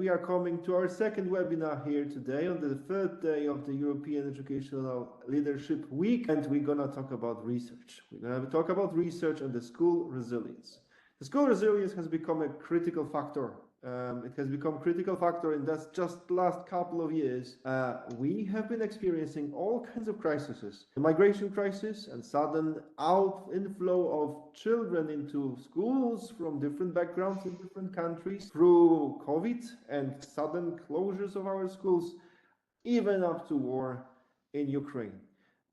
we are coming to our second webinar here today on the third day of the European Educational Leadership Week, and we're going to talk about research. We're going to talk about research and the school resilience. The school resilience has become a critical factor. It has become a critical factor in that just last couple of years. We have been experiencing all kinds of crises. The migration crisis and sudden inflow of children into schools from different backgrounds in different countries through COVID and sudden closures of our schools, even up to war in Ukraine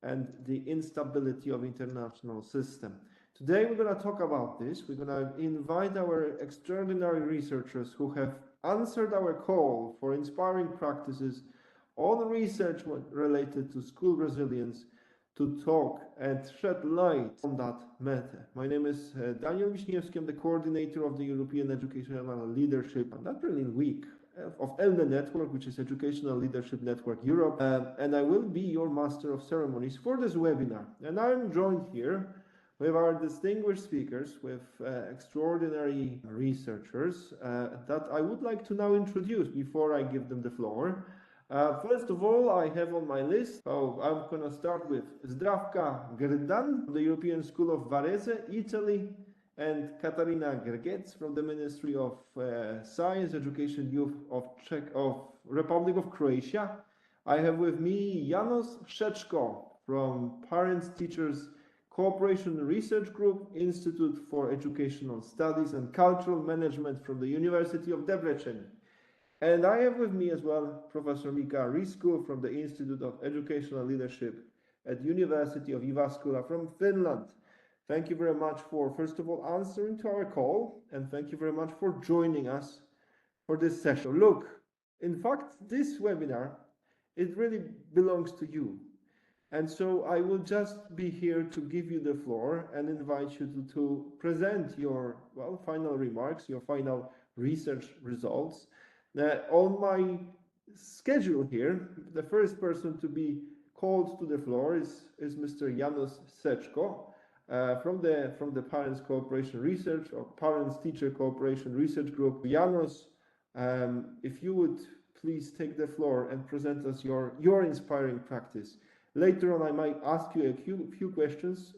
and the instability of international system. Today we're going to talk about this. We're going to invite our extraordinary researchers who have answered our call for inspiring practices on research related to school resilience to talk and shed light on that matter. My name is Daniel Wiśniewski. I'm the coordinator of the European Educational Leadership and April Week of ELNE Network, which is Educational Leadership Network Europe, and I will be your master of ceremonies for this webinar. And I'm joined here with our distinguished speakers, with extraordinary researchers that I would like to now introduce before I give them the floor. First of all, I have on my list, I'm going to start with Zdravka Grdan from the European School of Varese, Italy, and Katarina Grgec from the Ministry of Science, Education, Youth of Republic of Croatia. I have with me Janos Szeczko from Parents, Teachers, Cooperation Research Group, Institute for Educational Studies and Cultural Management from the University of Debrecen. And I have with me as well Professor Mika Risku from the Institute of Educational Leadership at University of Jyväskylä from Finland. Thank you very much for, first of all, answering to our call, and thank you very much for joining us for this session. Look, in fact, this webinar, it really belongs to you. And so I will just be here to give you the floor and invite you to present your, final remarks, your final research results. On my schedule here, the first person to be called to the floor is Mr. Janos Szeczko from the Parents Cooperation Research or Parents Teacher Cooperation Research Group. Janos, if you would please take the floor and present us your inspiring practice. Later on, I might ask you a few questions.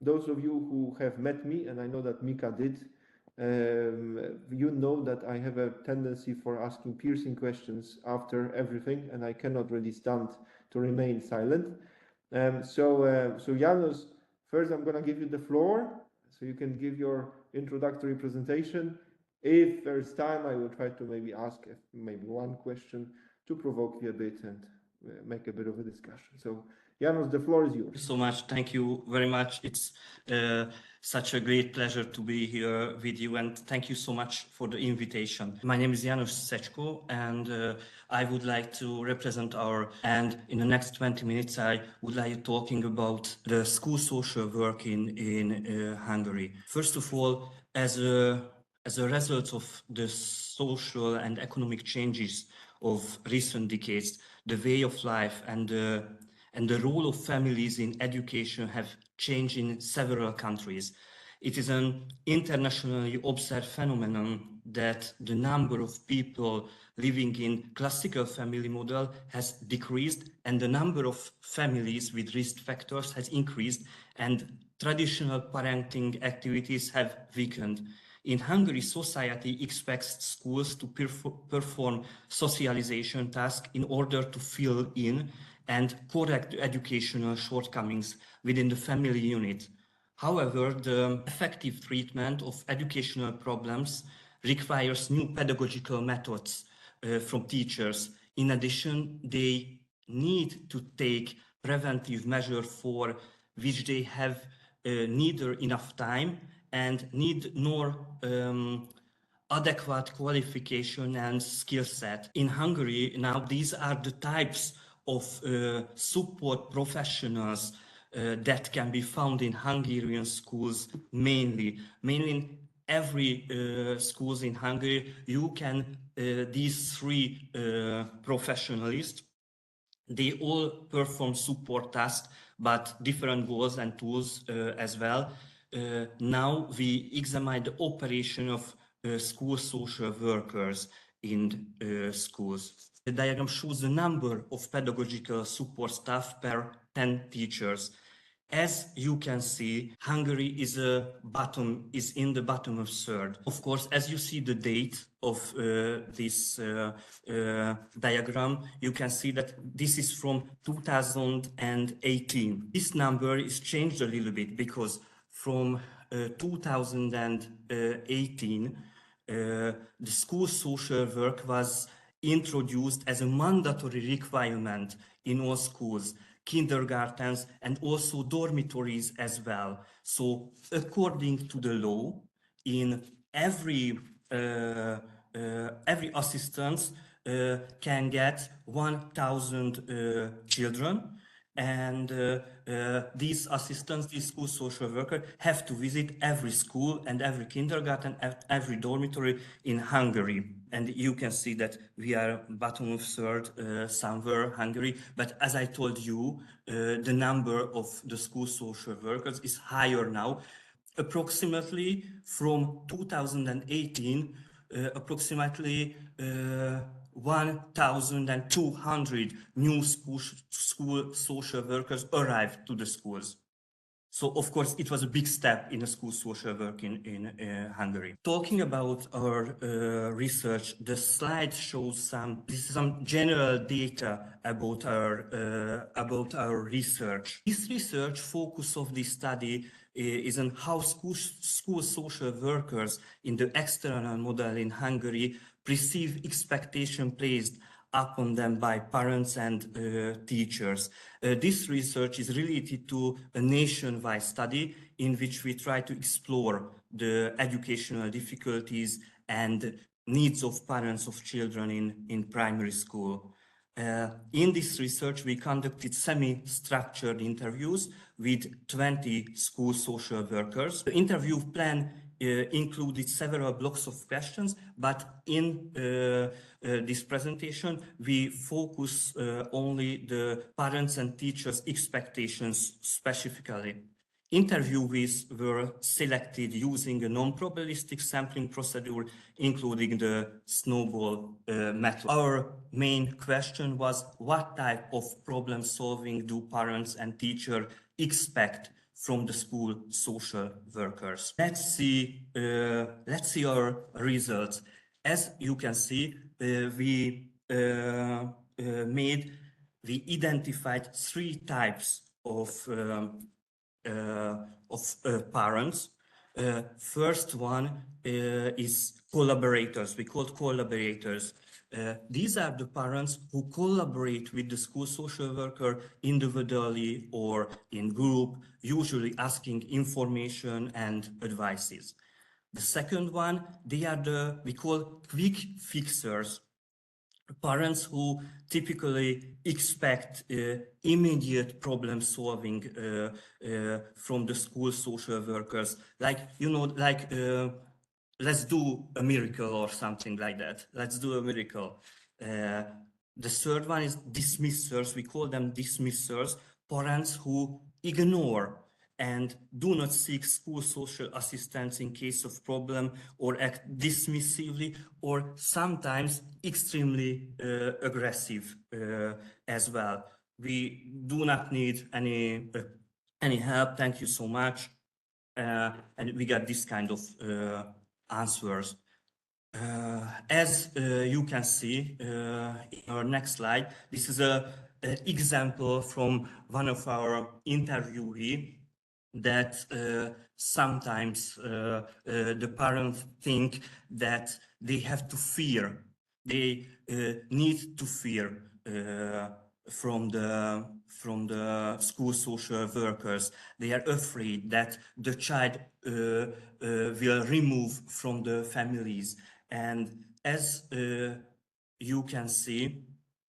Those of you who have met me, and I know that Mika did, you know that I have a tendency for asking piercing questions after everything, and I cannot really stand to remain silent. So Janos, first I'm going to give you the floor, so you can give your introductory presentation. If there's time, I will try to maybe ask maybe one question to provoke you a bit and make a bit of a discussion. So Janos, the floor is yours. So much. Thank you very much. It's such a great pleasure to be here with you, and thank you so much for the invitation. My name is Janos Szeczko, and I would like to represent and in the next 20 minutes I would like talking about the school social work in Hungary. First of all, as a result of the social and economic changes of recent decades, the way of life and the role of families in education have changed in several countries. It is an internationally observed phenomenon that the number of people living in classical family model has decreased and the number of families with risk factors has increased and traditional parenting activities have weakened. In Hungary, society expects schools to perform socialization tasks in order to fill in and correct educational shortcomings within the family unit. However, the effective treatment of educational problems requires new pedagogical methods from teachers. In addition, they need to take preventive measures for which they have neither enough time and need nor adequate qualification and skill set. In Hungary now, these are the types of support professionals that can be found in Hungarian schools mainly in every schools in Hungary. You can these three professionalists, they all perform support tasks but different goals and tools as well. Now we examine the operation of school social workers in schools. The diagram shows the number of pedagogical support staff per 10 teachers. As you can see, Hungary is in the bottom of third. Of course, as you see the date of this diagram, you can see that this is from 2018. This number is changed a little bit because from 2018, the school social work was introduced as a mandatory requirement in all schools, kindergartens, and also dormitories as well. So according to the law, in every assistant can get 1,000 children, and these assistants, these school social workers, have to visit every school and every kindergarten, every dormitory in Hungary. And you can see that we are bottom of third somewhere, Hungary. But as I told you, the number of the school social workers is higher now. Approximately from 2018, approximately 1,200 new school social workers arrived to the schools. So, of course, it was a big step in a school social work in Hungary. Talking about our research, the slide shows some general data about our research. This research focus of this study is on how school social workers in the external model in Hungary perceive expectation placed upon them by parents and teachers. This research is related to a nationwide study in which we try to explore the educational difficulties and needs of parents of children in primary school. In this research, we conducted semi-structured interviews with 20 school social workers. The interview plan included several blocks of questions, but in this presentation, we focus only the parents and teachers' expectations specifically. Interviewees were selected using a non-probabilistic sampling procedure, including the snowball method. Our main question was, what type of problem solving do parents and teachers expect from the school social workers? Let's see our results. As you can see, we identified three types of parents. First one is collaborators. We call collaborators. These are the parents who collaborate with the school social worker individually or in group, usually asking information and advices. The second one, we call quick fixers. Parents who typically expect immediate problem solving from the school social workers, let's do a miracle or something like that. Let's do a miracle. The third one is dismissers. We call them dismissers, parents who ignore and do not seek school social assistance in case of problem, or act dismissively, or sometimes extremely aggressive as well. We do not need any help, thank you so much. And we got this kind of answers. As you can see in our next slide, this is an example from one of our interviewees that sometimes the parents think that they have to fear, they need to fear from the school social workers. They are afraid that the child will remove from the families. And as you can see,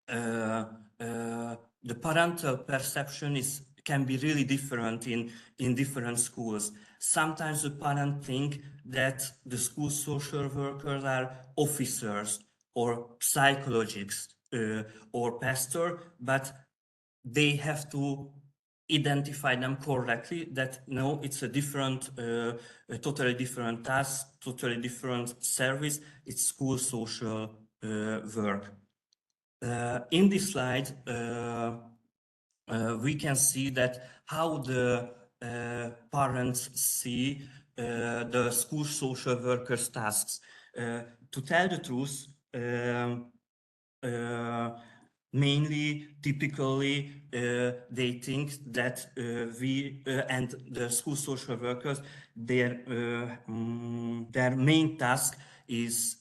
the parental perception can be really different in different schools. Sometimes the parents think that the school social workers are officers or psychologists or pastor, but they have to identify them correctly, that no, it's a totally different task, totally different service. It's school social work. In this slide, we can see that how the parents see the school social workers' tasks. To tell the truth, mainly, typically, they think that we and the school social workers, their main task is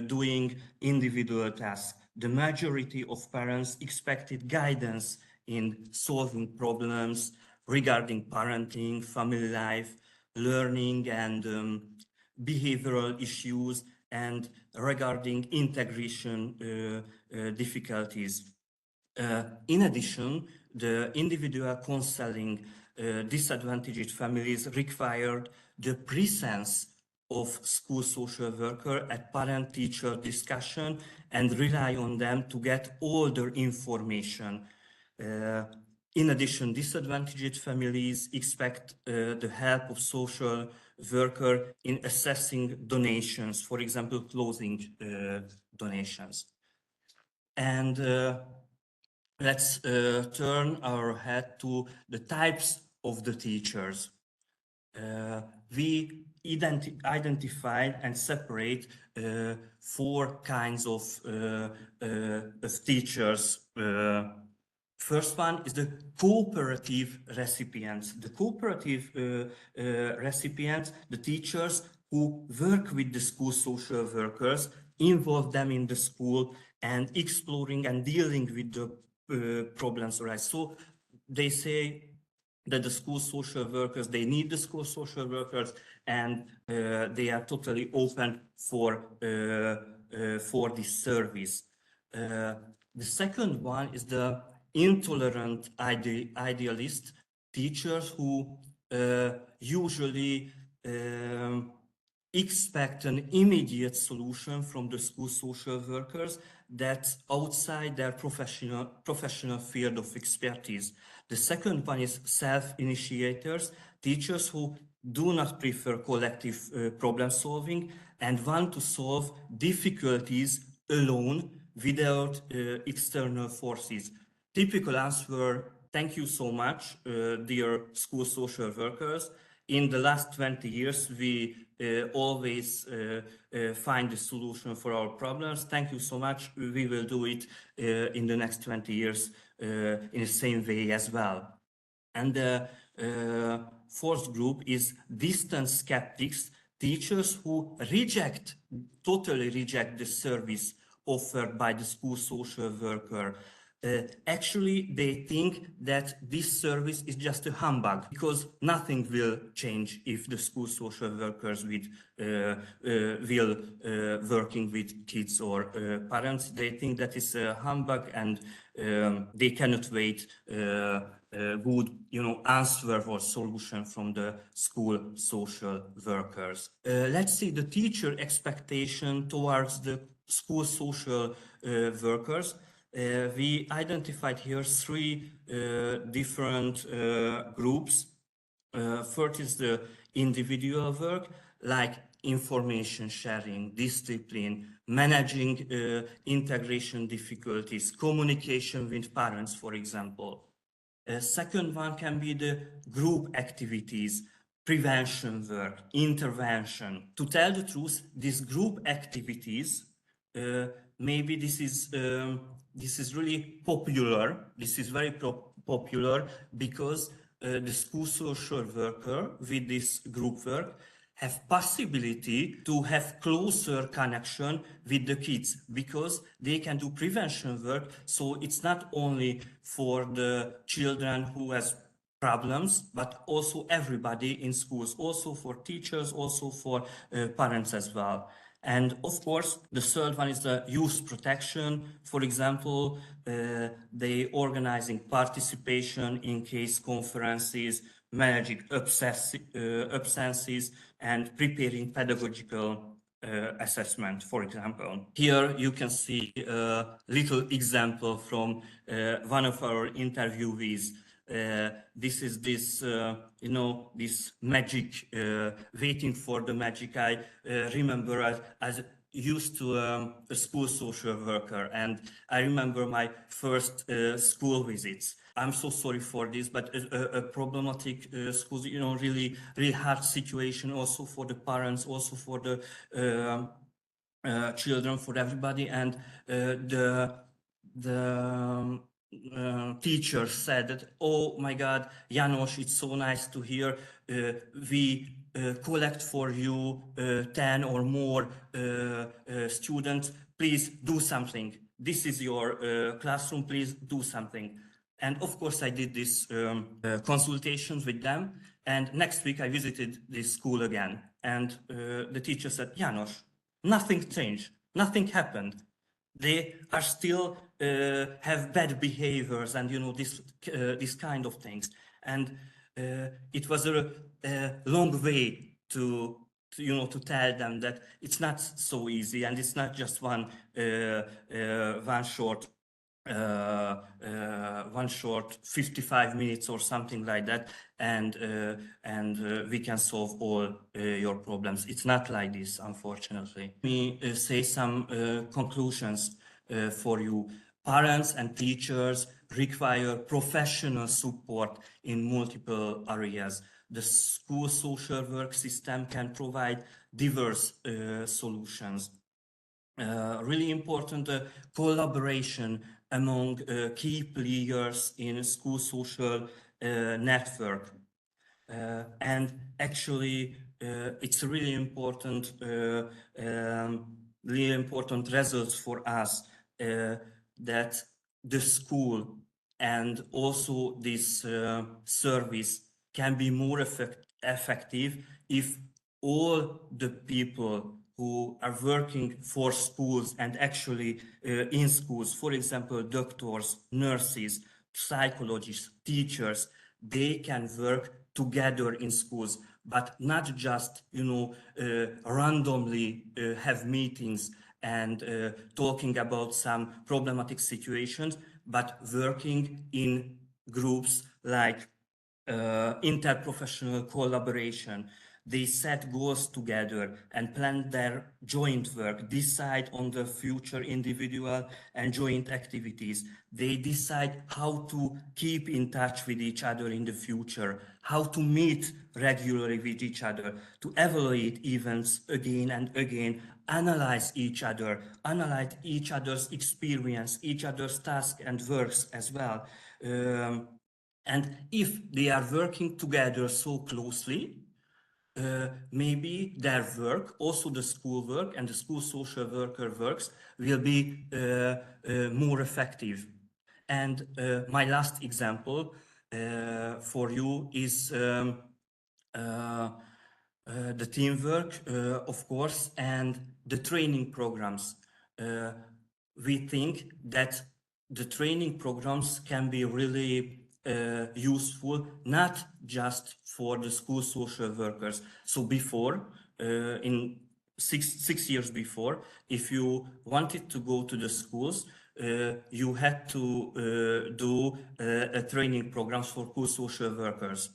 doing individual tasks. The majority of parents expected guidance in solving problems regarding parenting, family life, learning, and behavioral issues, and regarding integration difficulties. In addition, the individual counseling disadvantaged families required the presence of school social worker at parent-teacher discussion and rely on them to get all their information. In addition, disadvantaged families expect the help of social worker in assessing donations, for example, clothing donations. And let's turn our head to the types of the teachers. We identified and separate 4 kinds of teachers. First one is the cooperative recipients. The cooperative recipients, the teachers who work with the school social workers, involve them in the school and exploring and dealing with the problems, right? So they say that the school social workers, they need the school social workers, and they are totally open for this service. The second one is the intolerant idealist teachers who usually expect an immediate solution from the school social workers that's outside their professional field of expertise. The second one is self-initiators, teachers who do not prefer collective problem solving and want to solve difficulties alone without external forces. Typical answer: thank you so much, dear school social workers. In the last 20 years, we always find a solution for our problems. Thank you so much. We will do it in the next 20 years in the same way as well. And the fourth group is distant skeptics, teachers who totally reject the service offered by the school social worker. Actually, they think that this service is just a humbug because nothing will change if the school social workers will working with kids or parents. They think that is a humbug, and they cannot wait good, answer or solution from the school social workers. Let's see the teacher expectation towards the school social workers. We identified here 3 different groups. First is the individual work, like information sharing, discipline, managing integration difficulties, communication with parents, for example. Second one can be the group activities, prevention work, intervention. To tell the truth, these group activities, maybe this is really popular. This is very popular because the school social worker with this group work have possibility to have closer connection with the kids because they can do prevention work. So it's not only for the children who has problems, but also everybody in schools, also for teachers, also for parents as well. And of course, the third one is the youth protection. For example, they organizing participation in case conferences, managing absences, and preparing pedagogical assessment, for example. Here you can see a little example from one of our interviewees. This is this magic, waiting for the magic. I remember as used to a school social worker, and I remember my first school visits. I'm so sorry for this, but a problematic school, you know, really hard situation also for the parents, also for the children, for everybody, and the teacher said that, oh my God, Janos, it's so nice to hear. We collect for you 10 or more students. Please do something. This is your classroom. Please do something. And of course, I did this consultations with them. And next week, I visited this school again. And the teacher said, Janos, nothing changed. Nothing happened. They are still have bad behaviors and, you know, this kind of things. And it was a long way you know, to tell them that it's not so easy, and it's not just one short 55 minutes or something like that, and we can solve all your problems. It's not like this, unfortunately. Let me say some conclusions for you. Parents and teachers require professional support in multiple areas. The school social work system can provide diverse solutions. Really important collaboration among key players in school social network. And actually, it's really important results for us that the school and also this service can be more effective if all the people who are working for schools and actually in schools, for example, doctors, nurses, psychologists, teachers, they can work together in schools, but not just, you know, randomly have meetings and talking about some problematic situations, but working in groups like interprofessional collaboration. They set goals together and plan their joint work, decide on the future individual and joint activities. They decide how to keep in touch with each other in the future, how to meet regularly with each other, to evaluate events again and again, analyze each other's experience, each other's tasks and works as well. And if they are working together so closely, maybe their work, also the school work and the school social worker works, will be more effective. And my last example for you is the teamwork, of course, and the training programs. We think that the training programs can be really useful, not just for the school social workers. So before, in six years before, if you wanted to go to the schools, you had to do a training programs for school social workers.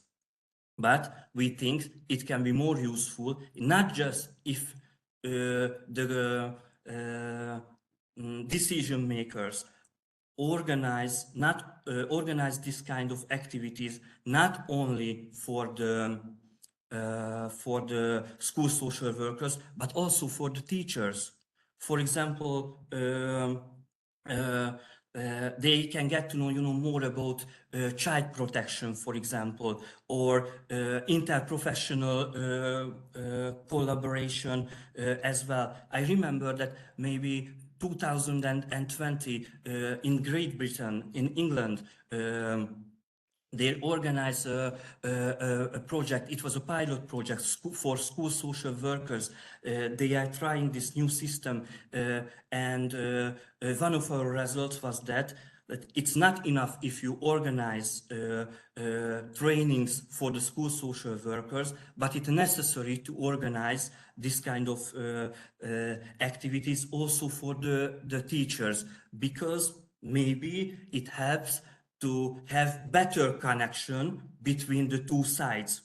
But we think it can be more useful, not just if the decision makers organize this kind of activities not only for the school social workers but also for the teachers. For example, they can get to know, you know, more about child protection, for example, or interprofessional collaboration as well. I remember that maybe 2020 in Great Britain, in England, they organized a project. It was a pilot project for school social workers. They are trying this new system, and one of our results was that it's not enough if you organize trainings for the school social workers, but it's necessary to organize this kind of activities also for the teachers, because maybe it helps to have better connection between the two sides.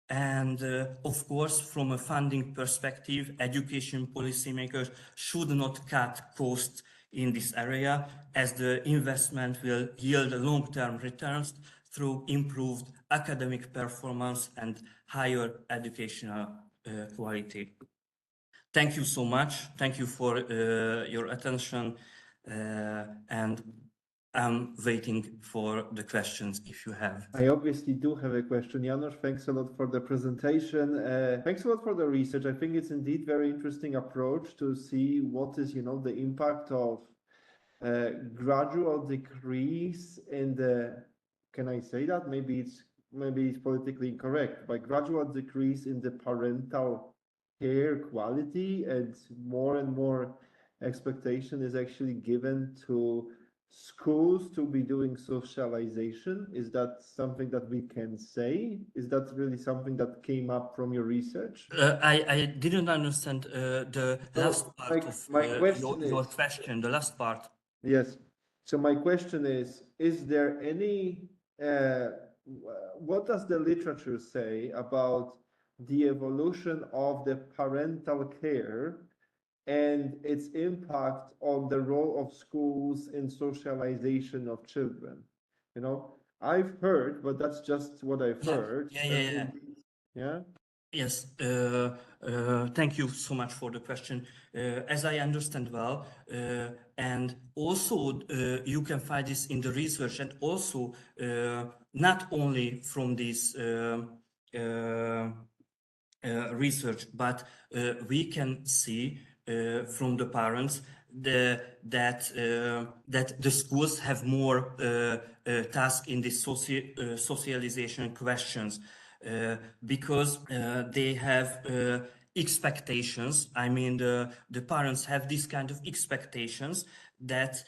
And of course, from a funding perspective, education policymakers should not cut costs in this area, as the investment will yield long-term returns through improved academic performance and higher educational quality. Thank you so much. Thank you for your attention, and I'm waiting for the questions if you have. I obviously do have a question. Janusz, thanks a lot for the presentation. Thanks a lot for the research. I think it's indeed very interesting approach to see what is, the impact of gradual decrease in the, can I say that? Maybe it's politically incorrect, by gradual decrease in the parental care quality, and more expectation is actually given to schools to be doing socialization. Is that something that we can say? Is that really something that came up from your research? I didn't understand the last part of my question your is, question, the last part. yes. So my question is there any, what does the literature say about the evolution of the parental care and its impact on the role of schools in socialization of children? I've heard, but that's just what I've heard. Yeah. Yes, thank you so much for the question. As I understand well, and also you can find this in the research, and also not only from this research, but we can see from the parents that the schools have more tasks in this socialization questions. Because they have expectations. I mean, the parents have this kind of expectations that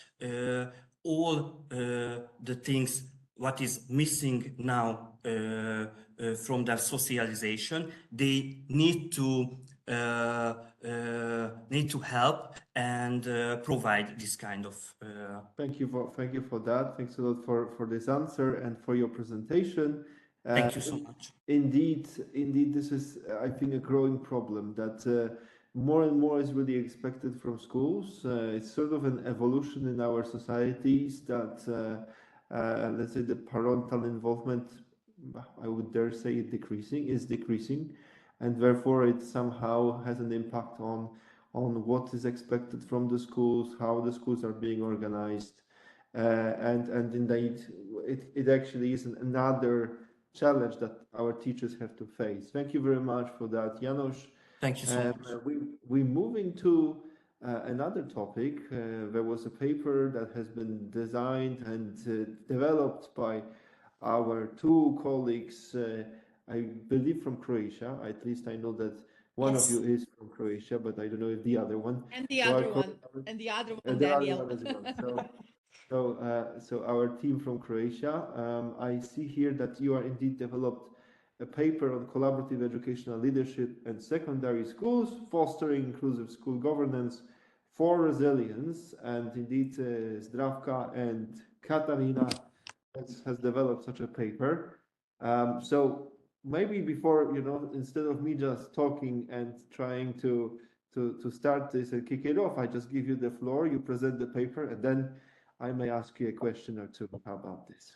all the things what is missing now from their socialization, they need to help and provide this kind of. Thank you for that. Thanks a lot for this answer and for your presentation. Thank you so much. Indeed, this is, I think, a growing problem that more and more is really expected from schools. It's sort of an evolution in our societies that, let's say, the parental involvement, I would dare say, is decreasing, and therefore it somehow has an impact on what is expected from the schools, how the schools are being organized, and indeed, it actually is another challenge that our teachers have to face. Thank you very much for that, Janusz. Thank you so much. We move into another topic. There was a paper that has been designed and developed by our two colleagues, I believe from Croatia. At least I know that one of you is from Croatia, but I don't know if the other one. And the other one, Daniel. Other one as well. So our team from Croatia, I see here that you are indeed developed a paper on collaborative educational leadership and secondary schools, fostering inclusive school governance for resilience. And indeed, Zdravka and Katarina has developed such a paper. So maybe before, instead of me just talking and trying to start this and kick it off, I just give you the floor, you present the paper, and then I may ask you a question or two. How about this?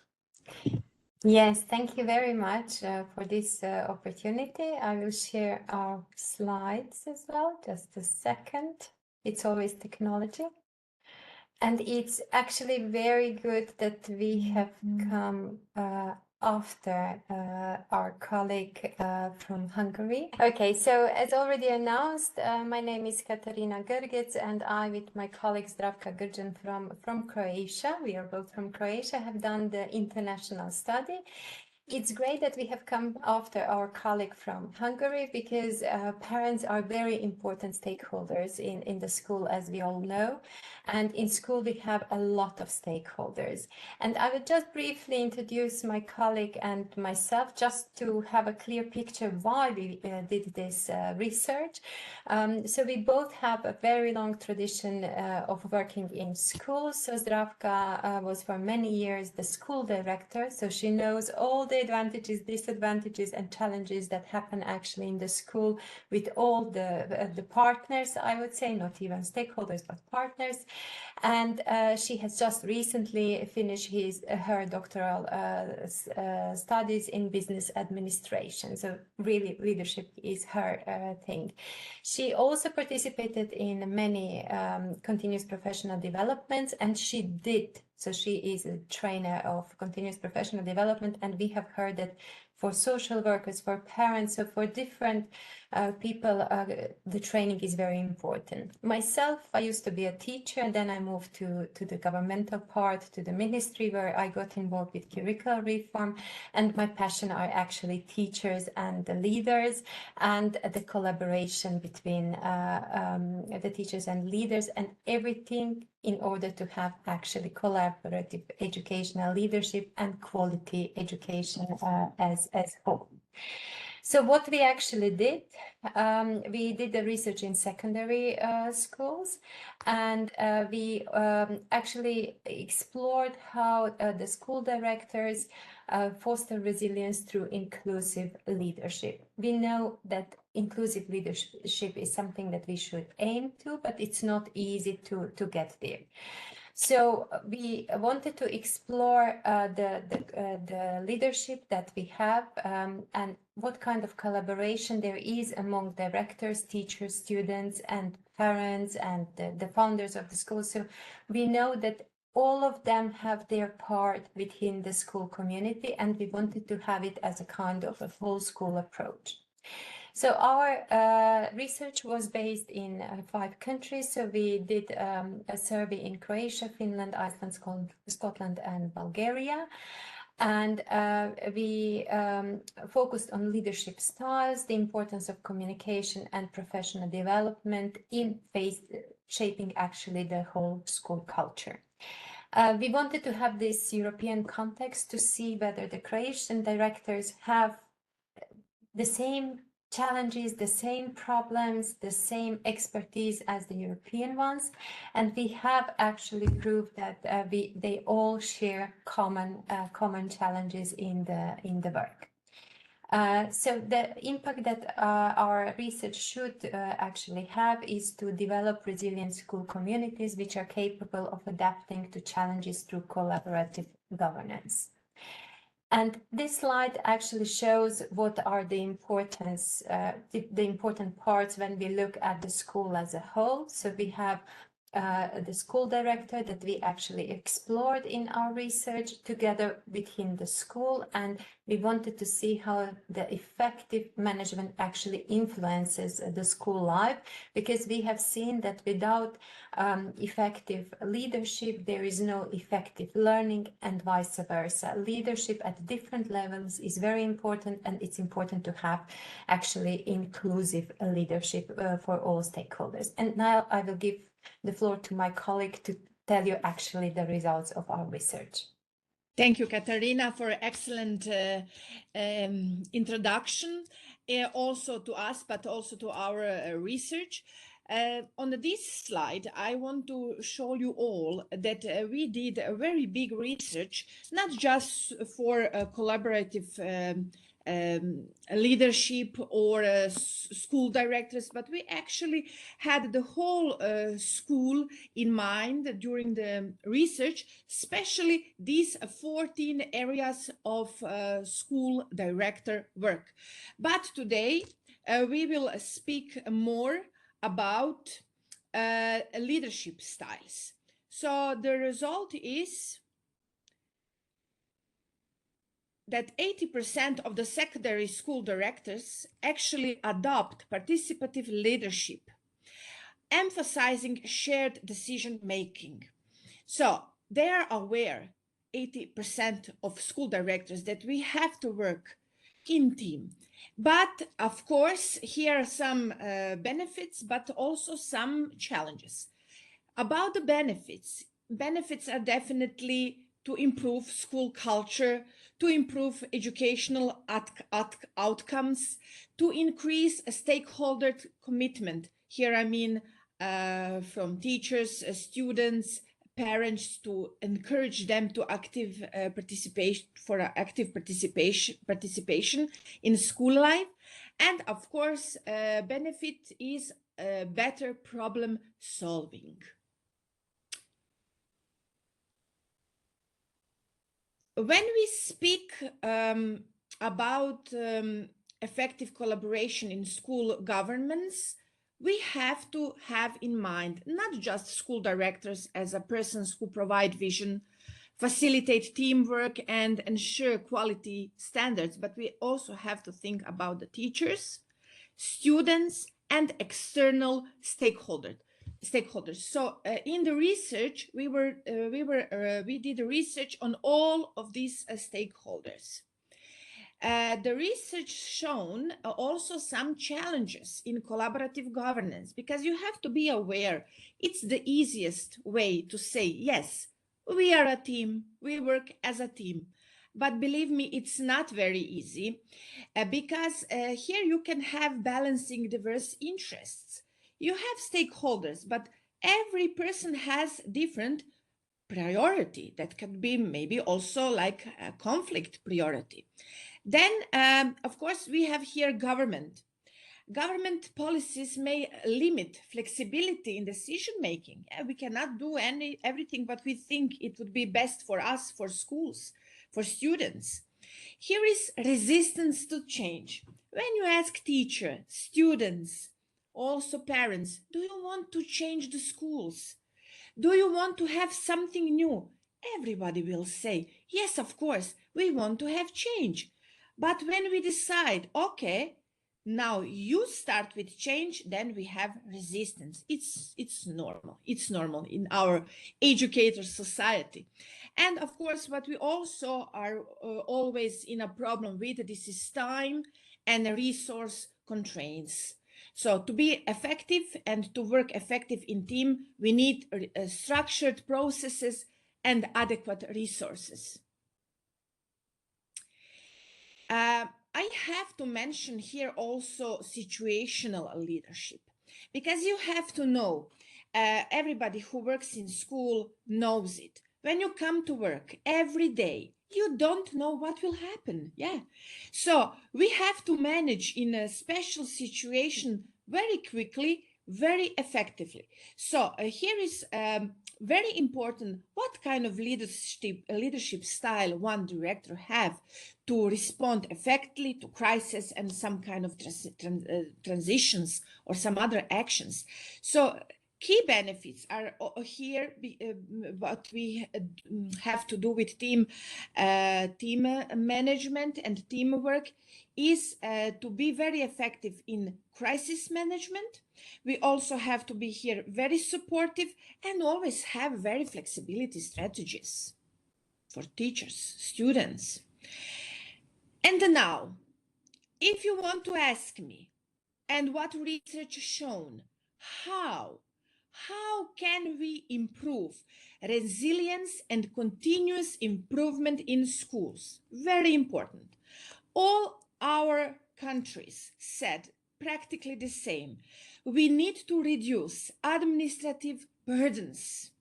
Yes, thank you very much for this opportunity. I will share our slides as well. Just a second. It's always technology. And it's actually very good that we have come after our colleague from Hungary. Okay, so as already announced, my name is Katarina Grgic, and I, with my colleague Zdravka Grgic from Croatia, we are both from Croatia, have done the international study. It's great that we have come after our colleague from Hungary, because parents are very important stakeholders in the school, as we all know. And in school, we have a lot of stakeholders. And I will just briefly introduce my colleague and myself, just to have a clear picture why we did this research. So we both have a very long tradition of working in schools. So Zdravka was for many years the school director, so she knows all the the advantages, disadvantages, and challenges that happen actually in the school with all the partners, I would say, not even stakeholders, but partners. And she has just recently finished her doctoral studies in business administration. So really, leadership is her thing. She also participated in many continuous professional developments, and so she is a trainer of continuous professional development, and we have heard that for social workers, for parents, so for different people, the training is very important. Myself, I used to be a teacher, and then I moved to the governmental part, to the ministry, where I got involved with curricular reform, and my passion are actually teachers and the leaders, and the collaboration between the teachers and leaders, and everything in order to have actually collaborative educational leadership and quality education as whole. So what we actually did, we did the research in secondary schools, and we actually explored how the school directors foster resilience through inclusive leadership. We know that inclusive leadership is something that we should aim to, but it's not easy to get there. So we wanted to explore the leadership that we have and what kind of collaboration there is among directors, teachers, students, and parents, and the founders of the school. So we know that all of them have their part within the school community, and we wanted to have it as a kind of a full school approach. So our research was based in 5 countries. So we did a survey in Croatia, Finland, Iceland, Scotland, and Bulgaria. And we focused on leadership styles, the importance of communication and professional development in shaping actually the whole school culture. We wanted to have this European context to see whether the Croatian directors have the same challenges, the same problems, the same expertise as the European ones, and we have actually proved that they all share common challenges in the work. So the impact that our research should actually have is to develop resilient school communities which are capable of adapting to challenges through collaborative governance. And this slide actually shows what are the important parts when we look at the school as a whole. So we have the school director that we actually explored in our research together within the school, and we wanted to see how the effective management actually influences the school life, because we have seen that without effective leadership there is no effective learning, and vice versa. Leadership at different levels is very important, and it's important to have actually inclusive leadership for all stakeholders. And now I will give the floor to my colleague to tell you actually the results of our research. Thank you, Katarina, for excellent introduction, also to us, but also to our research. On this slide, I want to show you all that we did a very big research, not just for collaborative leadership or school directors, but we actually had the whole school in mind during the research, especially these 14 areas of school director work. But today we will speak more about leadership styles. So the result is that 80% of the secondary school directors actually adopt participative leadership, emphasizing shared decision making. So they are aware, 80% of school directors, that we have to work in team. But of course, here are some benefits, but also some challenges. About the benefits are definitely to improve school culture, to improve educational outcomes, to increase stakeholder commitment. Here I mean from teachers, students, parents to encourage them to active participation in school life. And of course, benefit is better problem solving. When we speak about effective collaboration in school governments, we have to have in mind not just school directors as a persons who provide vision, facilitate teamwork, and ensure quality standards, but we also have to think about the teachers, students, and external stakeholders. So in the research, we did research on all of these stakeholders. The research shown also some challenges in collaborative governance, because you have to be aware it's the easiest way to say, yes, we are a team, we work as a team. But believe me, it's not very easy because here you can have balancing diverse interests. You have stakeholders, but every person has different priority that can be maybe also like a conflict priority. Then, of course, we have here government. Government policies may limit flexibility in decision making. We cannot do everything, but we think it would be best for us, for schools, for students. Here is resistance to change. When you ask teachers, students, also parents, do you want to change the schools? Do you want to have something new? Everybody will say, yes, of course, we want to have change. But when we decide, okay, now you start with change, then we have resistance. It's normal. It's normal in our educator society. And of course, what we also are always in a problem with, this is time and resource constraints. So to be effective and to work effective in team, we need structured processes and adequate resources. I have to mention here also situational leadership, because you have to know, everybody who works in school knows it. When you come to work every day, you don't know what will happen. Yeah. So we have to manage in a special situation very quickly, very effectively. So here is very important what kind of leadership style one director have to respond effectively to crisis and some kind of transitions or some other actions. So key benefits are here, what we have to do with team management and teamwork is to be very effective in crisis management. We also have to be here very supportive and always have very flexibility strategies for teachers, students. And now, if you want to ask me, and what research shown, how can we improve resilience and continuous improvement in schools? Very important. All our countries said practically the same. We need to reduce administrative burdens.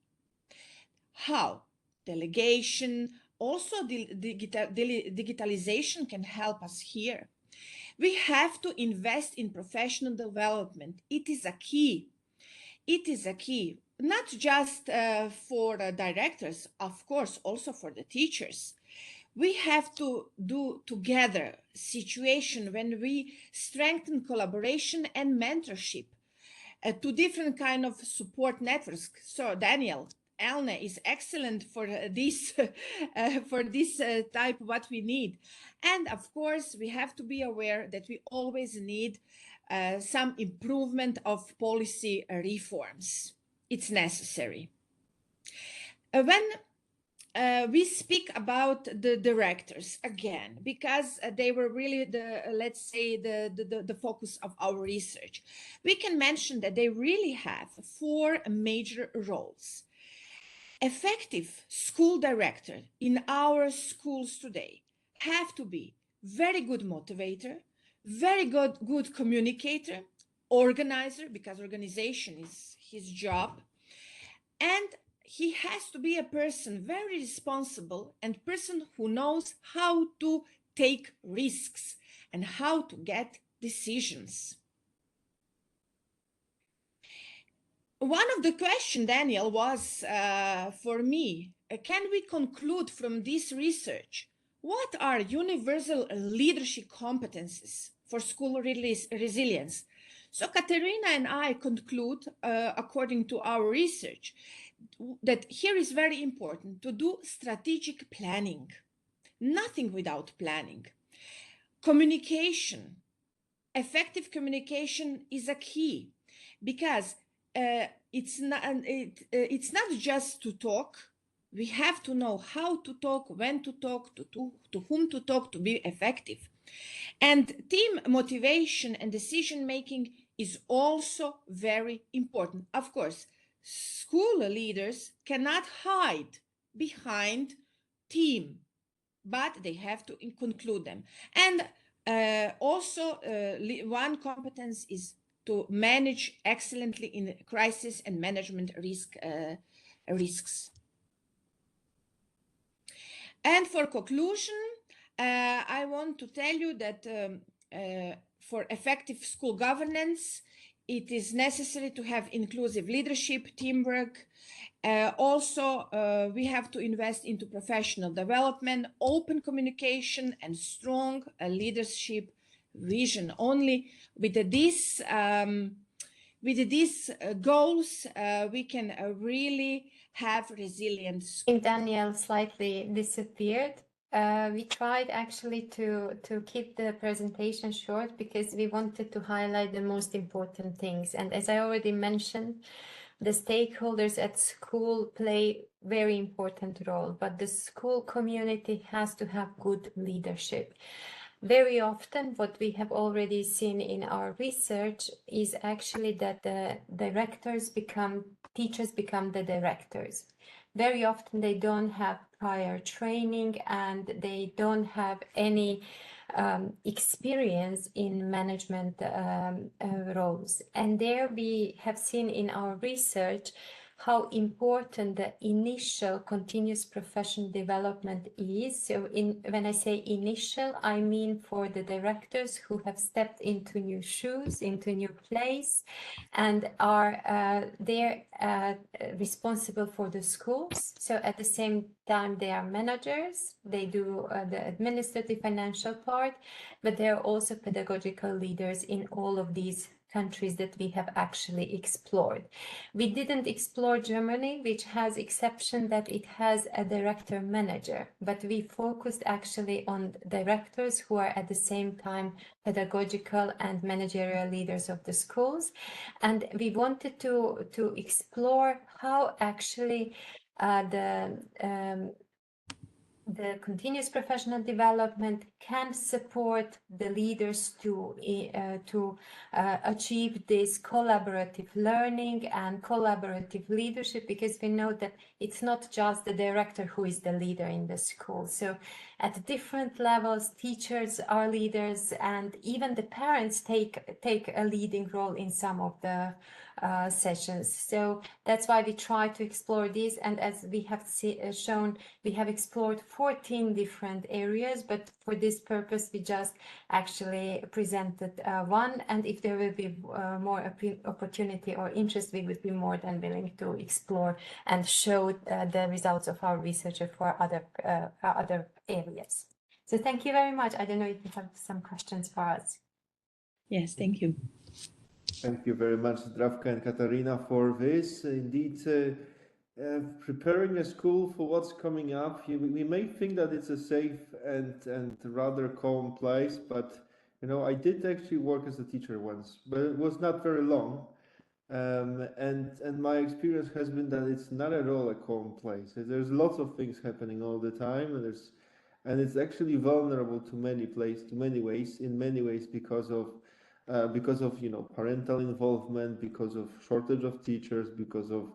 How? Delegation, also digitalization can help us here. We have to invest in professional development. It is a key. It is a key, not just for directors, of course, also for the teachers. We have to do together situation when we strengthen collaboration and mentorship to different kind of support networks. So Daniel, ELNE is excellent for this type what we need. And of course, we have to be aware that we always need some improvement of policy reforms. It's necessary. When we speak about the directors again, because they were really the focus of our research, we can mention that they really have 4 major roles. Effective school director in our schools today have to be very good motivator, very good communicator, organizer, because organization is his job, and he has to be a person very responsible and person who knows how to take risks and how to get decisions. One of the questions, Daniel, was for me, can we conclude from this research what are universal leadership competences for school resilience? So Katerina and I conclude, according to our research, that here is very important to do strategic planning. Nothing without planning. Communication. Effective communication is a key because it's not just to talk. We have to know how to talk, when to talk, to whom to talk to be effective. And team motivation and decision making is also very important. Of course, school leaders cannot hide behind team, but they have to conclude them. And also, one competence is to manage excellently in crisis and management risks. And for conclusion, I want to tell you that for effective school governance, it is necessary to have inclusive leadership, teamwork. Also, we have to invest into professional development, open communication, and strong leadership vision. Only with these goals, we can really have resilience. Daniel slightly disappeared. We tried actually to keep the presentation short because we wanted to highlight the most important things. And as I already mentioned, the stakeholders at school play very important role, but the school community has to have good leadership. Very often, what we have already seen in our research is actually that the teachers become the directors. Very often they don't have prior training and they don't have any experience in management roles. And there we have seen in our research how important the initial continuous professional development is. So when I say initial, I mean for the directors who have stepped into new shoes, into new place, and are they're responsible for the schools. So at the same time, they are managers, they do the administrative financial part, but they are also pedagogical leaders in all of these countries that we have actually explored. We didn't explore Germany, which has exception that it has a director manager, but we focused actually on directors who are at the same time pedagogical and managerial leaders of the schools. And we wanted to explore how actually the continuous professional development can support the leaders to achieve this collaborative learning and collaborative leadership, because we know that it's not just the director who is the leader in the school. So at different levels, teachers are leaders, and even the parents take a leading role in some of the sessions. So that's why we try to explore this. And as we have shown, we have explored 14 different areas, but for this purpose, we just actually presented one. And if there will be more opportunity or interest, we would be more than willing to explore and show the results of our research for other areas. So thank you very much. I don't know if you have some questions for us. Yes, thank you. Thank you very much, Zdravka and Katarina, for this. Indeed, preparing a school for what's coming up, we may think that it's a safe and rather calm place, but you know, I did actually work as a teacher once, but it was not very long. And my experience has been that it's not at all a calm place. There's lots of things happening all the time, and it's actually vulnerable to many ways because of you know, parental involvement, because of shortage of teachers, because of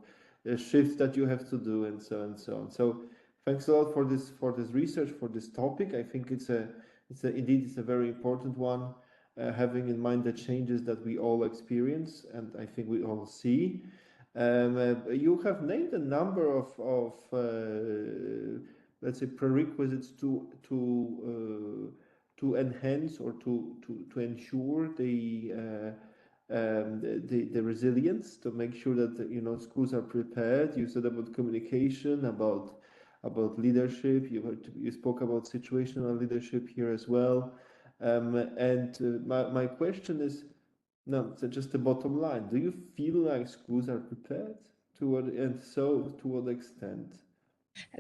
shifts that you have to do, and so on and so on. So thanks a lot for this research, for this topic. I think indeed it's a very important one, having in mind the changes that we all experience and I think we all see. You have named a number of let's say prerequisites to enhance or to ensure the resilience, to make sure that schools are prepared. You said about communication, about leadership. You spoke about situational leadership here as well. My question is, no, so just the bottom line. Do you feel like schools are prepared to what extent?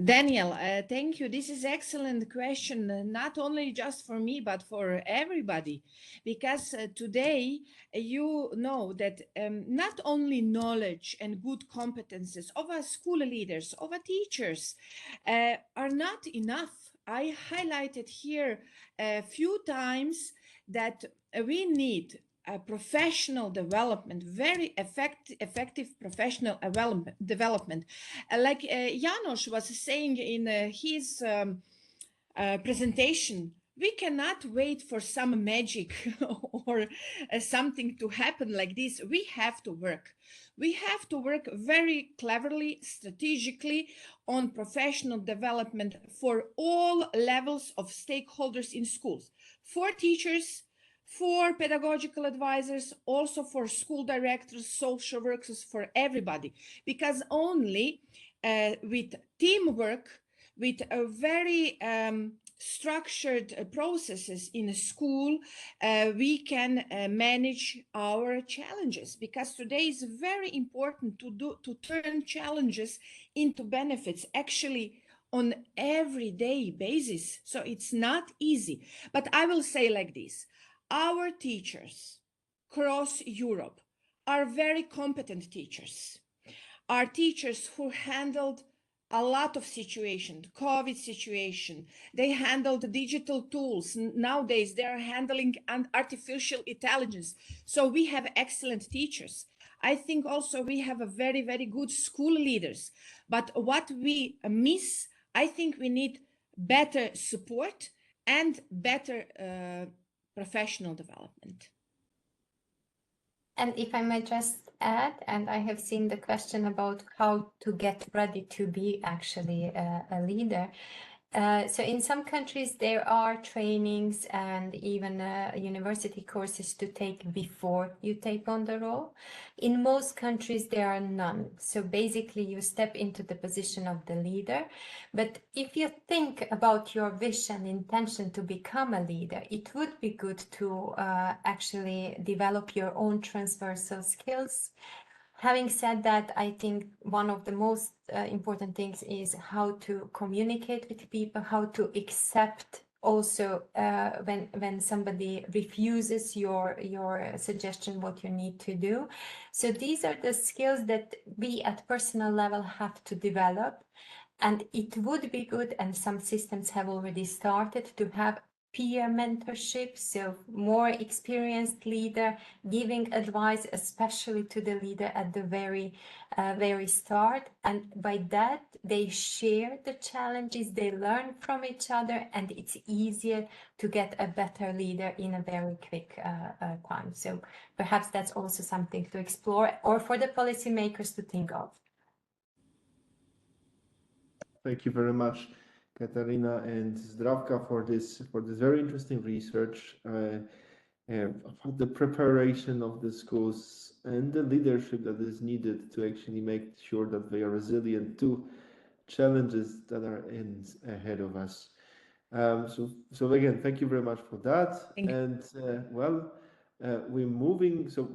Daniel, thank you. This is excellent question, not only just for me, but for everybody, because today you know that not only knowledge and good competences of our school leaders, of our teachers, are not enough. I highlighted here a few times that we need a professional development, very effective professional development. Like Janos was saying in his presentation, we cannot wait for some magic or something to happen like this. We have to work. We have to work very cleverly, strategically on professional development for all levels of stakeholders in schools, for teachers, for pedagogical advisors, also for school directors, social workers, for everybody, because only with teamwork, with a very structured processes in a school, we can manage our challenges, because today is very important to turn challenges into benefits, actually on everyday basis. So it's not easy, but I will say like this: our teachers across Europe are very competent teachers. Are teachers who handled a lot of situations, COVID situation. They handled digital tools. Nowadays, they are handling artificial intelligence. So we have excellent teachers. I think also we have a very, very good school leaders. But what we miss, I think we need better support and better professional development. And if I may just add, and I have seen the question about how to get ready to be actually a leader. So in some countries, there are trainings and even university courses to take before you take on the role. In most countries, there are none. So basically, you step into the position of the leader. But if you think about your vision, intention to become a leader, it would be good to actually develop your own transversal skills. Having said that, I think one of the most important things is how to communicate with people, how to accept also when somebody refuses your suggestion, what you need to do. So these are the skills that we at personal level have to develop. And it would be good, and some systems have already started, to have peer mentorship, so more experienced leader giving advice, especially to the leader at the very start. And by that, they share the challenges, they learn from each other, and it's easier to get a better leader in a very quick time. So perhaps that's also something to explore, or for the policymakers to think of. Thank you very much, Katarina and Zdravka, for this very interesting research about the preparation of the schools and the leadership that is needed to actually make sure that they are resilient to challenges that are ahead of us. So again, thank you very much for that. And we're moving. So,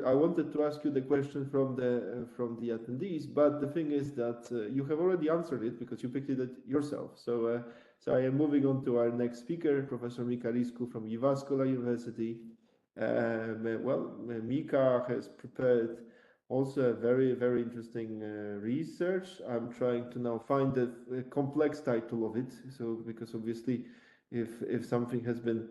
I wanted to ask you the question from the attendees, but the thing is that you have already answered it because you picked it yourself. So, I am moving on to our next speaker, Professor Mika Risku from Jyväskylä University. Mika has prepared also a very, very interesting research. I'm trying to now find the complex title of it. So, because obviously, if something has been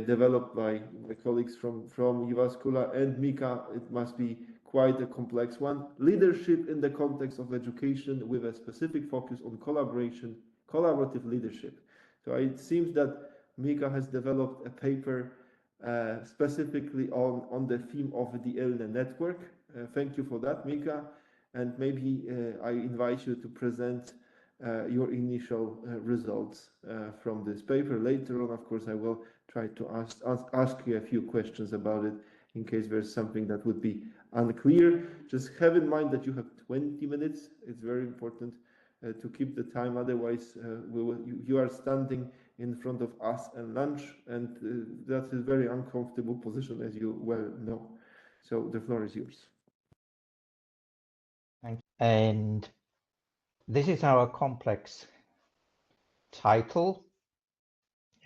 developed by my colleagues from Jyväskylä and Mika, it must be quite a complex one. Leadership in the context of education with a specific focus on collaborative leadership. So it seems that Mika has developed a paper specifically on the theme of the ELNE network. Thank you for that, Mika. and maybe I invite you to present your initial results from this paper. Later on, of course, I will try to ask you a few questions about it in case there's something that would be unclear. Just have in mind that you have 20 minutes. It's very important to keep the time. Otherwise, you are standing in front of us and lunch, and that is a very uncomfortable position, as you well know. So the floor is yours. Thank you. And this is our complex title.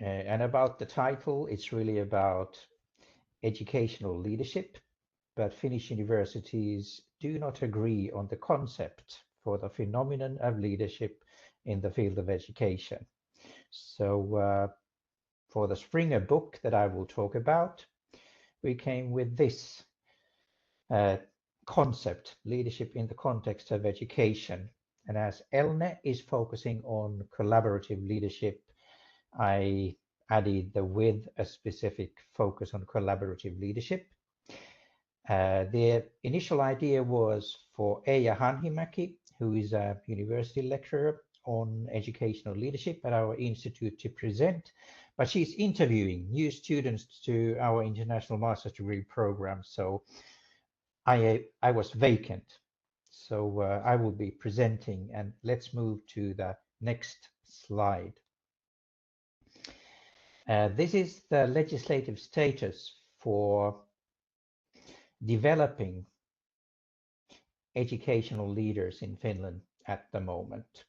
And about the title, it's really about educational leadership, but Finnish universities do not agree on the concept for the phenomenon of leadership in the field of education. So for the Springer book that I will talk about, we came with this concept, leadership in the context of education. And as ELNE is focusing on collaborative leadership, I added the with a specific focus on collaborative leadership. The initial idea was for Eija Hanhimäki, who is a university lecturer on educational leadership at our institute, to present, but she's interviewing new students to our international master's degree program. So I was vacant. So I will be presenting, and let's move to the next slide. This is the legislative status for developing educational leaders in Finland at the moment.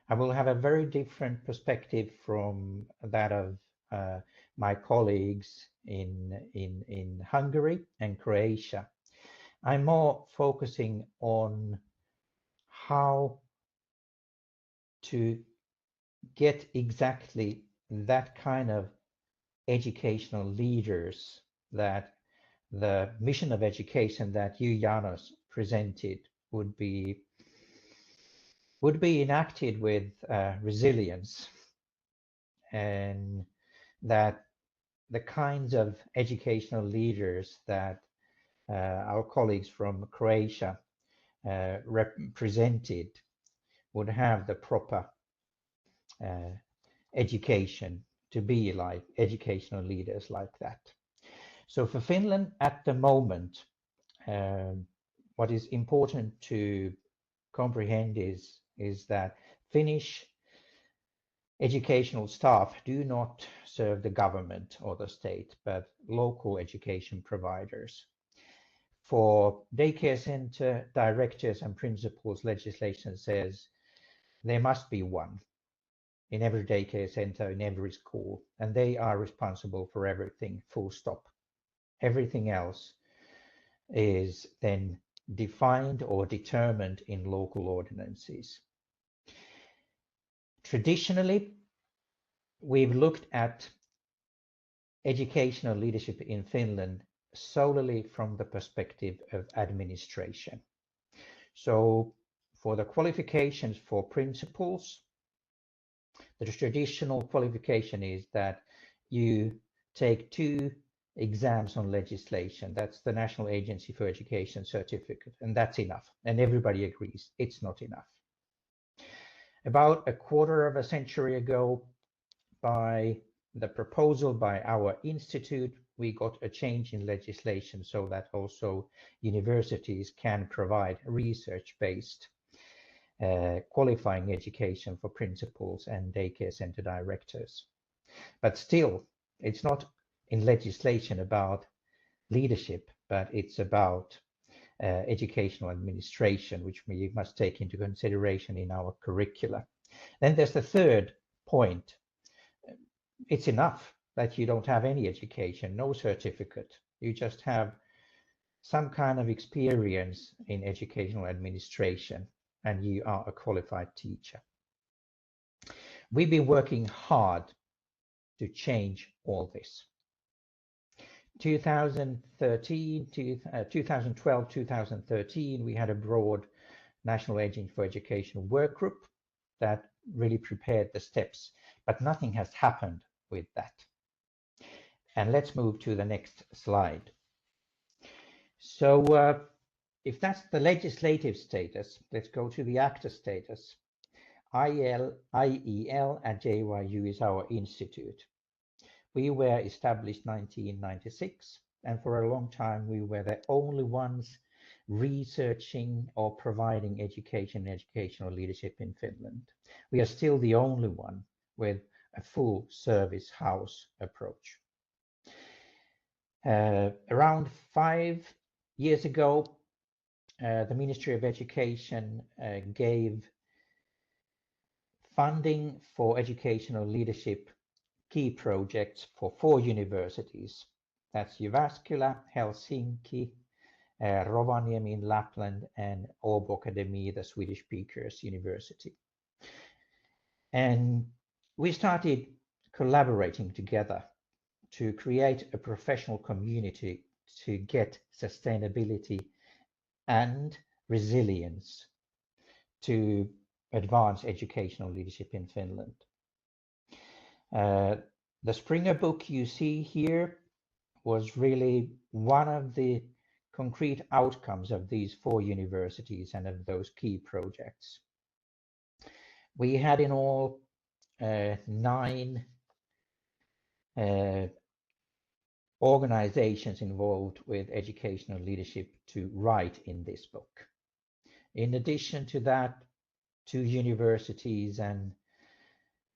I will have a very different perspective from that of my colleagues in Hungary and Croatia. I'm more focusing on how to get exactly that kind of educational leaders, that the mission of education that you, Janos, presented would be enacted with resilience, and that the kinds of educational leaders that our colleagues from Croatia represented would have the proper education to be like educational leaders like that. So for Finland at the moment, what is important to comprehend is that Finnish educational staff do not serve the government or the state, but local education providers. For daycare center directors and principals, legislation says there must be one in every daycare center, in every school, and they are responsible for everything, full stop. Everything else is then defined or determined in local ordinances. Traditionally, we've looked at educational leadership in Finland solely from the perspective of administration. So for the qualifications for principals, the traditional qualification is that you take 2 exams on legislation. That's the National Agency for Education certificate, and that's enough. And everybody agrees it's not enough. About a quarter of a century ago, by the proposal by our institute, we got a change in legislation so that also universities can provide research-based qualifying education for principals and daycare center directors. But still, it's not in legislation about leadership, but it's about educational administration, which we must take into consideration in our curricula. Then there's the third point. It's enough that you don't have any education, no certificate. You just have some kind of experience in educational administration, and you are a qualified teacher. We've been working hard to change all this. 2012, 2013, we had a broad National Agency for Education work group that really prepared the steps, but nothing has happened with that. And let's move to the next slide. So if that's the legislative status, let's go to the actor status. IEL at JYU is our institute. We were established 1996, and for a long time we were the only ones researching or providing education and educational leadership in Finland. We are still the only one with a full service house approach. Around 5 years ago, the Ministry of Education gave funding for educational leadership key projects for 4 universities. That's Jyväskylä, Helsinki, Rovaniemi in Lapland, and Åbo Akademi, the Swedish Speakers University. And we started collaborating together to create a professional community to get sustainability and resilience to advance educational leadership in Finland. The Springer book you see here was really one of the concrete outcomes of these 4 universities and of those key projects. We had in all 9 organizations involved with educational leadership to write in this book. In addition to that, 2 universities and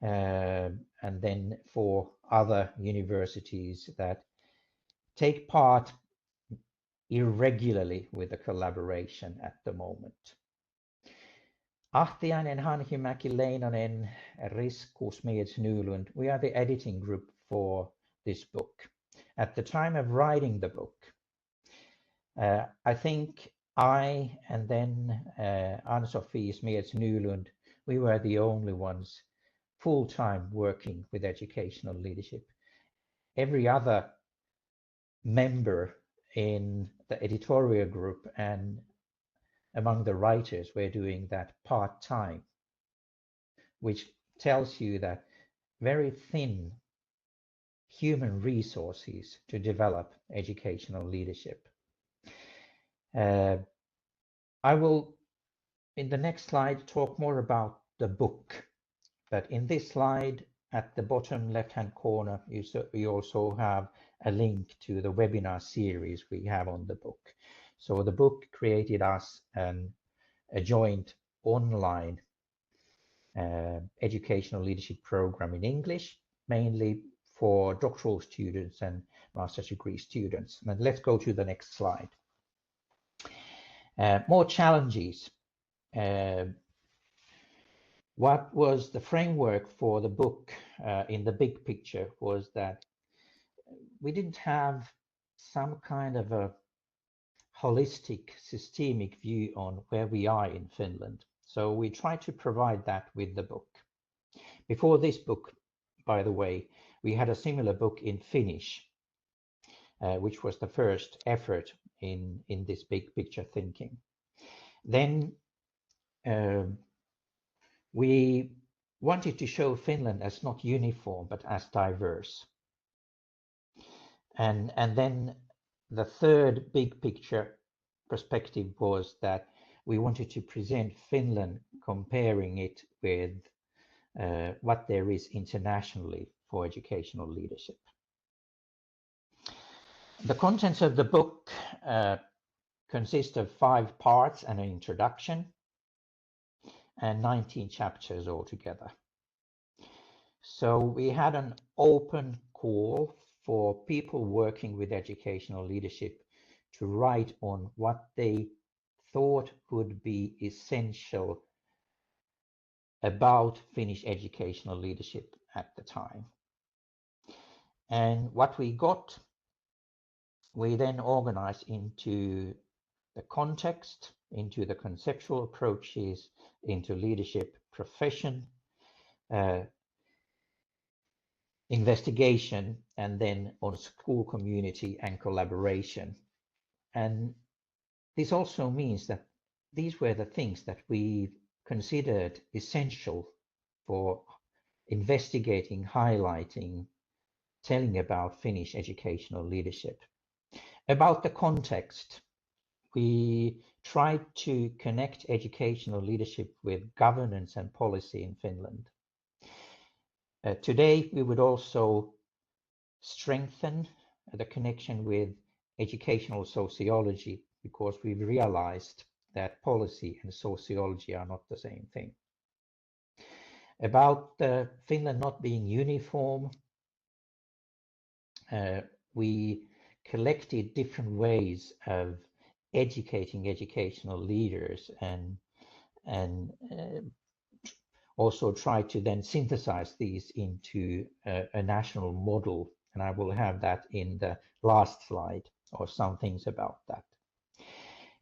then 4 other universities that take part irregularly with the collaboration at the moment. Ahtiainen, Hanhimäki, Leinonen, Risku, Smeds, Nylund, we are the editing group for this book. At the time of writing the book, I think I and then Ann-Sofie Smeds Nylund, we were the only ones full-time working with educational leadership. Every other member in the editorial group and among the writers were doing that part-time, which tells you that very thin human resources to develop educational leadership. I will, in the next slide, talk more about the book, but in this slide at the bottom left-hand corner, you also have a link to the webinar series we have on the book. So the book created us a joint online educational leadership program in English, mainly for doctoral students and master's degree students. And let's go to the next slide. More challenges. What was the framework for the book in the big picture was that we didn't have some kind of a holistic, systemic view on where we are in Finland. So we tried to provide that with the book. Before this book, by the way, we had a similar book in Finnish, which was the first effort in this big picture thinking. Then we wanted to show Finland as not uniform, but as diverse. And then the third big picture perspective was that we wanted to present Finland comparing it with what there is internationally for educational leadership. The contents of the book consist of 5 parts and an introduction and 19 chapters altogether. So we had an open call for people working with educational leadership to write on what they thought would be essential about Finnish educational leadership at the time. And what we got, we then organized into the context, into the conceptual approaches, into leadership profession, investigation, and then on school community and collaboration. And this also means that these were the things that we considered essential for investigating, highlighting, telling about Finnish educational leadership. About the context, we tried to connect educational leadership with governance and policy in Finland. Today, we would also strengthen the connection with educational sociology, because we've realized that policy and sociology are not the same thing. About Finland not being uniform, we collected different ways of educating educational leaders and also try to then synthesize these into a national model. And I will have that in the last slide, or some things about that.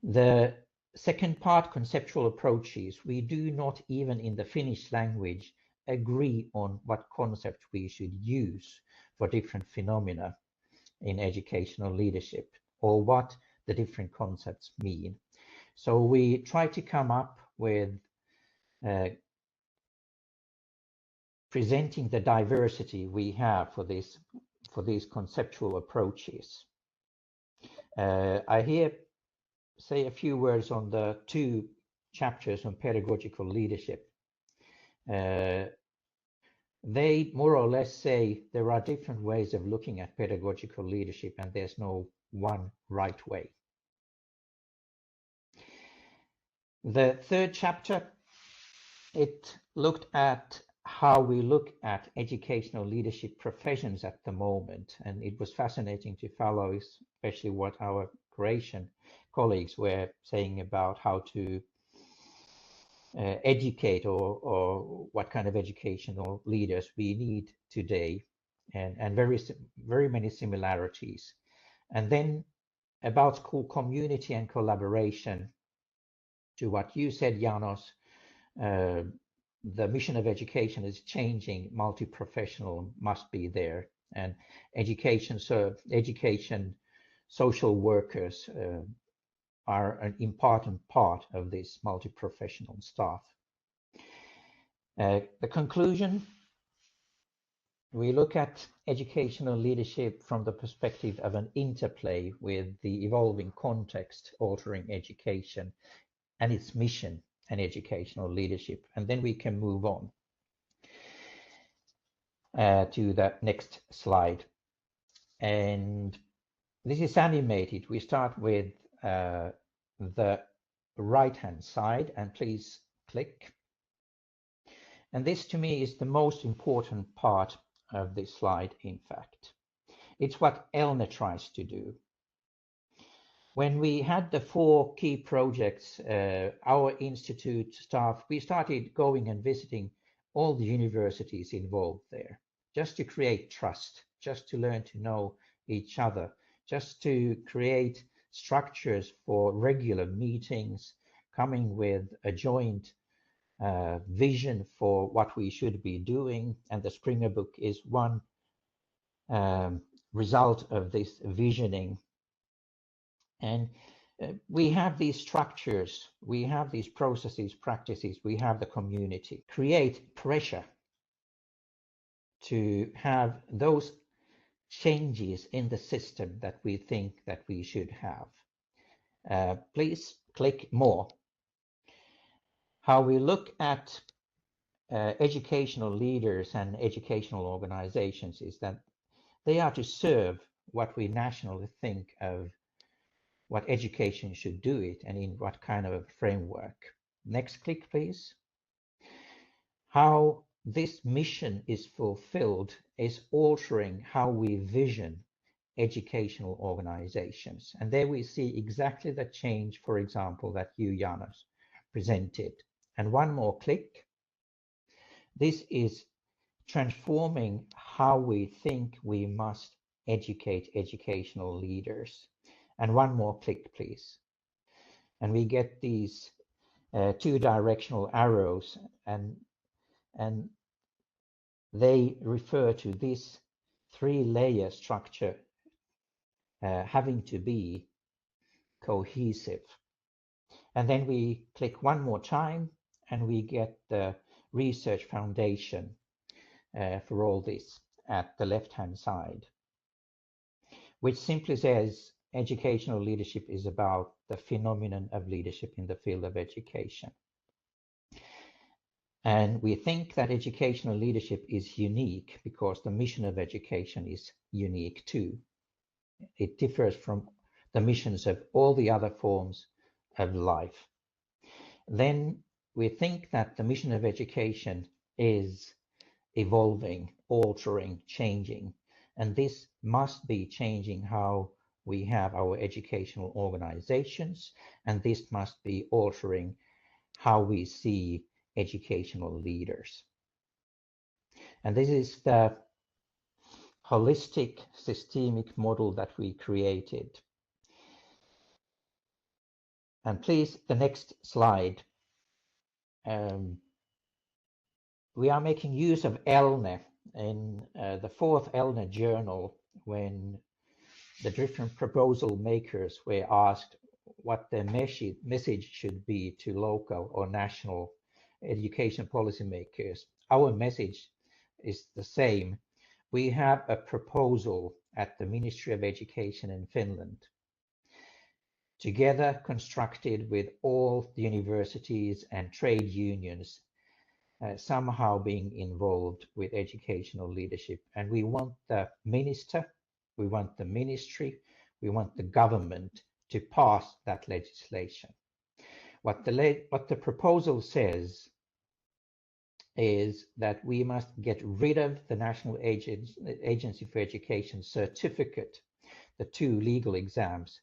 The second part, conceptual approaches, we do not even in the Finnish language agree on what concept we should use for different phenomena in educational leadership, or what the different concepts mean. So we try to come up with presenting the diversity we have for these conceptual approaches. I here say a few words on the 2 chapters on pedagogical leadership. They more or less say there are different ways of looking at pedagogical leadership, and there's no one right way. The 3rd chapter, it looked at how we look at educational leadership professions at the moment, and it was fascinating to follow, especially what our Croatian colleagues were saying about how to educate, or what kind of educational leaders we need today, and very many similarities. And then about school community and collaboration, to what you said, Janos, the mission of education is changing, multi-professional must be there, and education social workers are an important part of this multi-professional staff. The conclusion, we look at educational leadership from the perspective of an interplay with the evolving context, altering education and its mission and educational leadership. And then we can move on to the next slide. And this is animated. We start with the right-hand side, and please click. And this to me is the most important part of this slide, in fact. It's what ELNE tries to do. When we had the 4 key projects, our institute staff, we started going and visiting all the universities involved there, just to create trust, just to learn to know each other, just to create structures for regular meetings, coming with a joint vision for what we should be doing. And the Springer book is one result of this visioning. And we have these structures, we have these processes, practices, we have the community. Create pressure to have those changes in the system that we think that we should have. Please click more. How we look at educational leaders and educational organizations is that they are to serve what we nationally think of what education should do it, and in what kind of a framework. Next click, please. How this mission is fulfilled is altering how we vision educational organizations. And there we see exactly the change, for example, that you, Janos, presented. And one more click. This is transforming how we think we must educate educational leaders. And one more click, please. And we get these 2 directional arrows, and they refer to this 3-layer structure having to be cohesive. And then we click one more time, and we get the research foundation for all this at the left-hand side, which simply says educational leadership is about the phenomenon of leadership in the field of education. And we think that educational leadership is unique because the mission of education is unique too. It differs from the missions of all the other forms of life. Then we think that the mission of education is evolving, altering, changing, and this must be changing how we have our educational organizations, and this must be altering how we see educational leaders. And this is the holistic systemic model that we created. And please, the next slide. We are making use of ELNE in the fourth ELNE journal, when the different proposal makers were asked what their message should be to local or national education policymakers. Our message is the same. We have a proposal at the Ministry of Education in Finland, together constructed with all the universities and trade unions, somehow being involved with educational leadership. And we want the minister, we want the ministry, we want the government to pass that legislation. What the proposal says is that we must get rid of the National Agency for Education certificate, the 2 legal exams,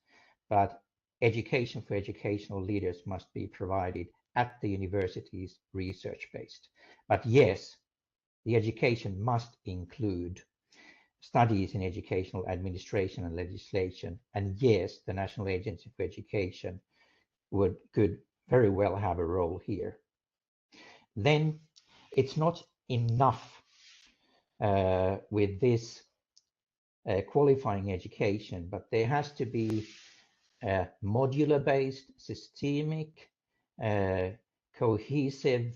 but education for educational leaders must be provided at the universities, research-based. But yes, the education must include studies in educational administration and legislation. And yes, the National Agency for Education could very well have a role here. Then it's not enough with this qualifying education, but there has to be a modular-based, systemic, cohesive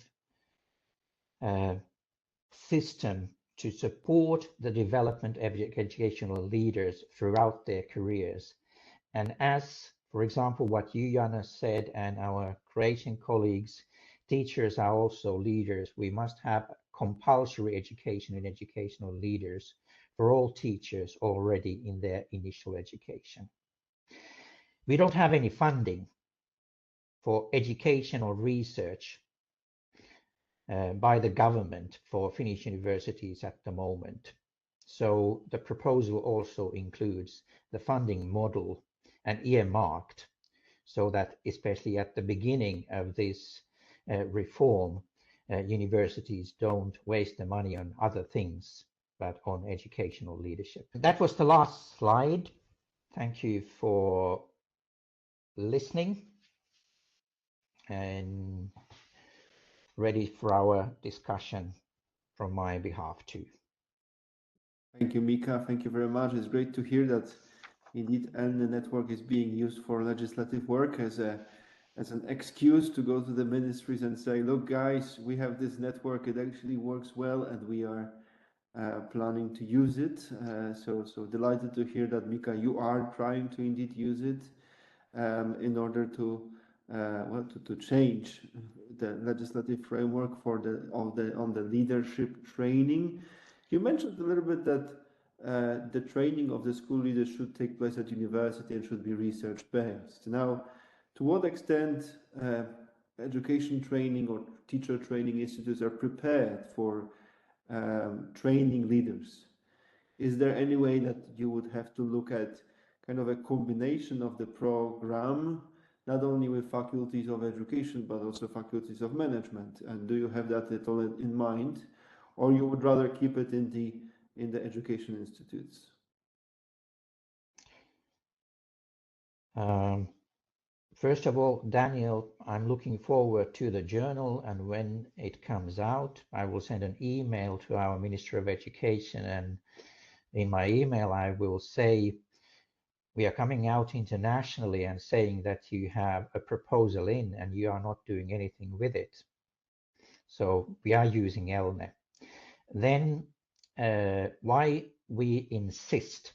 system to support the development of educational leaders throughout their careers. And as, for example, what you, Jana, said, and our Croatian colleagues, teachers are also leaders. We must have compulsory education in educational leaders for all teachers already in their initial education. We don't have any funding for educational research by the government for Finnish universities at the moment. So the proposal also includes the funding model and earmarked, so that especially at the beginning of this reform, universities don't waste the money on other things, but on educational leadership. That was the last slide. Thank you for listening, and ready for our discussion from my behalf too. Thank you, Mika. Thank you very much. It's great to hear that indeed ELNE network is being used for legislative work as an excuse to go to the ministries and say, look, guys, we have this network. It actually works well, and we are planning to use it. So delighted to hear that, Mika, you are trying to indeed use it in order to to change the legislative framework on the leadership training. You mentioned a little bit that the training of the school leaders should take place at university and should be research-based. Now, to what extent education training or teacher training institutes are prepared for training leaders? Is there any way that you would have to look at kind of a combination of the program, not only with faculties of education, but also faculties of management? And do you have that at all in mind? Or you would rather keep it in the education institutes? First of all, Daniel, I'm looking forward to the journal, and when it comes out, I will send an email to our Minister of Education, and in my email I will say we are coming out internationally and saying that you have a proposal in and you are not doing anything with it. So we are using ELNE. Then why we insist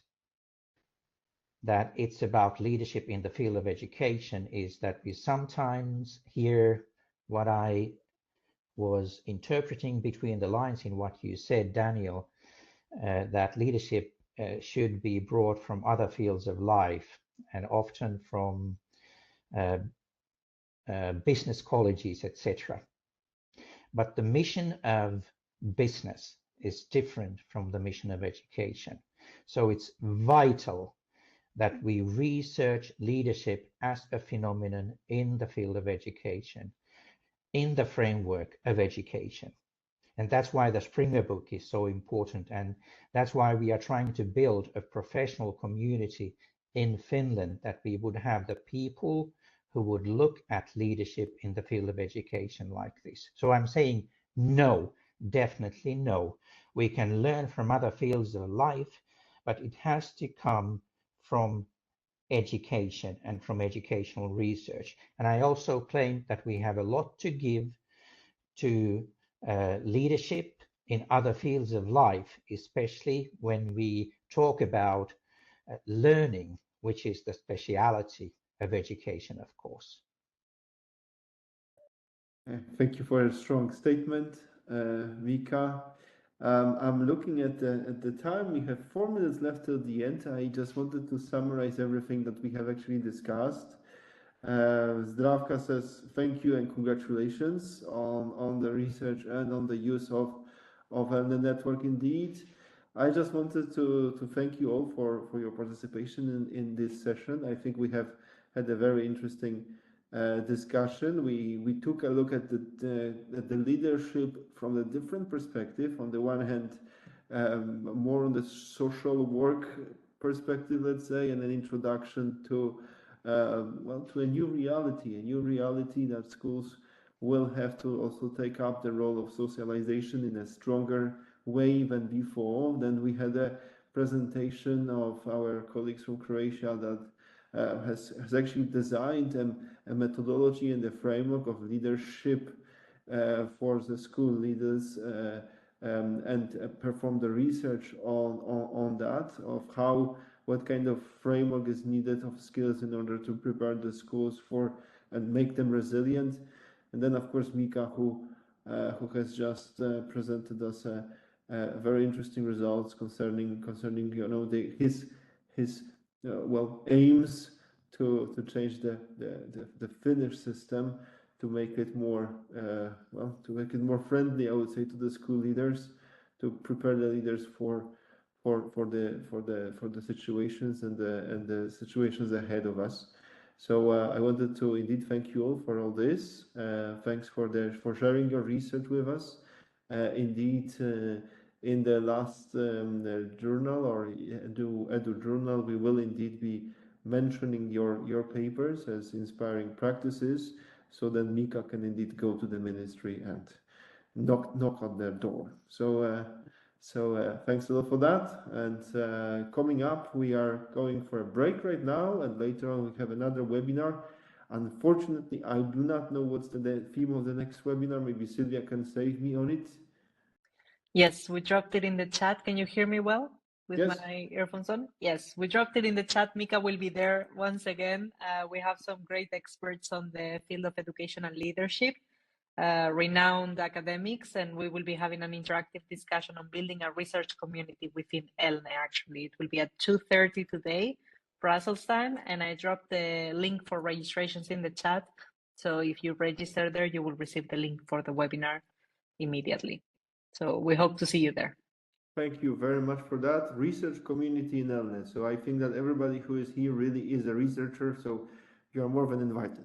that it's about leadership in the field of education is that we sometimes hear what I was interpreting between the lines in what you said, Daniel, that leadership should be brought from other fields of life and often from business colleges, etc. But the mission of business is different from the mission of education. So it's vital that we research leadership as a phenomenon in the field of education, in the framework of education. And that's why the Springer book is so important. And that's why we are trying to build a professional community in Finland, that we would have the people who would look at leadership in the field of education like this. So I'm saying no, definitely no. We can learn from other fields of life, but it has to come from education and from educational research. And I also claim that we have a lot to give to leadership in other fields of life, especially when we talk about learning, which is the speciality of education, of course. Thank you for a strong statement, Mika. I'm looking at the time. We have 4 minutes left till the end. I just wanted to summarize everything that we have actually discussed. Zdravka says thank you and congratulations on the research and on the use of ELNE network indeed. I just wanted to thank you all for your participation in this session. I think we have had a very interesting discussion. We took a look at the leadership from a different perspective. On the one hand, more on the social work perspective, let's say, and an introduction to to a new reality that schools will have to also take up the role of socialization in a stronger way than before. Then we had a presentation of our colleagues from Croatia that has actually designed a methodology and a framework of leadership for the school leaders and perform the research on that, of what kind of framework is needed of skills in order to prepare the schools for and make them resilient. And then of course Mika, who has just presented us very interesting results concerning his aims to change the Finnish system to make it more friendly, I would say, to the school leaders, to prepare the leaders for the situations and the situations ahead of us. So I wanted to indeed thank you all for all this. Thanks for sharing your research with us. Indeed, in the last journal or Edu journal, we will indeed be mentioning your papers as inspiring practices, so that Mika can indeed go to the ministry and knock on their door. So thanks a lot for that. And coming up, we are going for a break right now, and later on we have another webinar. Unfortunately, I do not know what's the theme of the next webinar. Maybe Sylvia can save me on it. Yes, we dropped it in the chat. Can you hear me well with Yes. my earphones on? Yes, we dropped it in the chat. Mika will be there once again. We have some great experts on the field of education and leadership, renowned academics, and we will be having an interactive discussion on building a research community within ELNE. Actually, it will be at 2:30 today, Brussels time, and I dropped the link for registrations in the chat. So if you register there, you will receive the link for the webinar immediately. So we hope to see you there. Thank you very much for that. Research community in ELNE. So I think that everybody who is here really is a researcher, so you are more than invited.